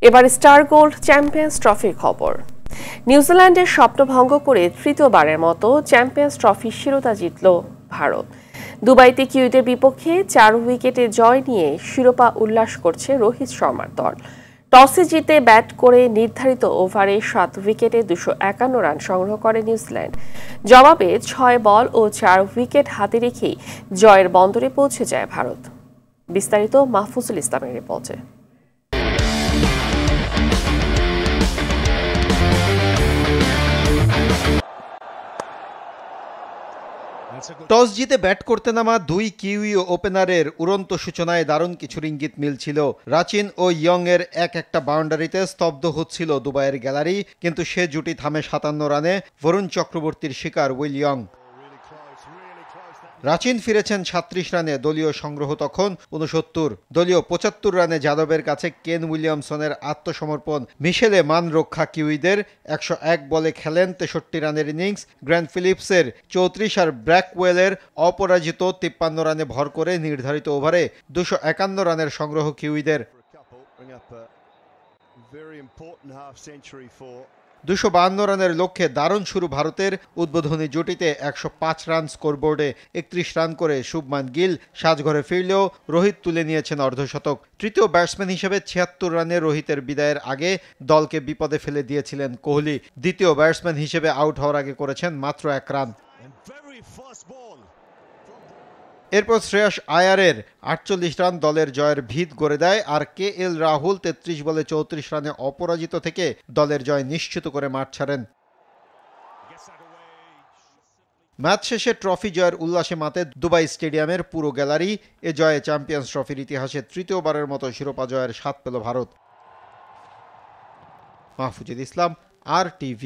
এবার star gold champions ট্রফির খবর। নিউজিল্যান্ডের স্বপ্নভঙ্গ করে তৃতীয়বারের মতো চ্যাম্পিয়ন্স ট্রফির শিরোপা জিতল ভারত। দুবাইতে কিউইদের বিপক্ষে 4 উইকেটে জয় নিয়ে শিরোপা উল্লাস করছে রোহিত শর্মার দল। টসে জিতে ব্যাট করে নির্ধারিত ওভারে 7 উইকেটে 251 রান সংগ্রহ করে নিউজিল্যান্ড। জবাবে 6 বল ও 4 উইকেট হাতে রেখেই জয়ের বন্দরে পৌঁছে যায় ভারত। বিস্তারিত মাহফুজুল ইসলামের রিপোর্টে। টস জিতে ব্যাট করতে নামা দুই কিউই ওপেনারের উড়ন্ত সূচনায় দারুণ কিছু ইঙ্গিত মিলছিল। রাচিন ও ইয়ং এর একটা বাউন্ডারিতে স্তব্ধ হচ্ছিল দুবাইয়ের গ্যালারি, কিন্তু সে জুটি থামে 57 রানে। বরুণ চক্রবর্তীর শিকার উইল ইয়ং। রাচিন ফিরেছেন 36 রানে, দলীয় সংগ্রহ তখন 69। দলীয় 75 রানে যাদবের কাছে কেন উইলিয়ামসনের আত্মসমর্পণ। মিশেলে মান রক্ষা কিউইদের। 101 বলে খেলেন 63 রানের ইনিংস। গ্র্যান্ট ফিলিপসের 34 আর ব্র্যাকওয়েলের অপরাজিত 53 রানে ভর করে নির্ধারিত ওভারে 251 রানের সংগ্রহ কিউইদের। 252 রানের লক্ষ্যে দারুণ শুরু ভারতের। উদ্বোধনী জুটিতে 105 রান স্কোরবোর্ডে 31 রান করে শুভমান গিল সাজঘরে ফিরলেও রোহিত তুলে নিয়েছেন অর্ধশতক। তৃতীয় ব্যাটসম্যান হিসেবে 76 রানে রোহিতের বিদায়ের আগে দলকে বিপদে ফেলে দিয়েছিলেন কোহলি। দ্বিতীয় ব্যাটসম্যান হিসেবে আউট হওয়ার আগে করেছেন মাত্র 1 রান। এরপর শ্রেয়াস আয়ারের 48 রান দলের জয়ের ভিত গড়ে দেয়, আর KL রাহুল 33 বলে 34 রানে অপরাজিত থেকে দলের জয় নিশ্চিত করে মাঠ ছাড়েন। ম্যাচ শেষে ট্রফি জয়ের উল্লাসে মাতে দুবাই স্টেডিয়ামের পুরো গ্যালারি। এ জয়ে চ্যাম্পিয়ন্স ট্রফির ইতিহাসে তৃতীয়বারের মতো শিরোপা জয়ের স্বাদ পেল ভারত। মাহফুজুল ইসলাম, RTV।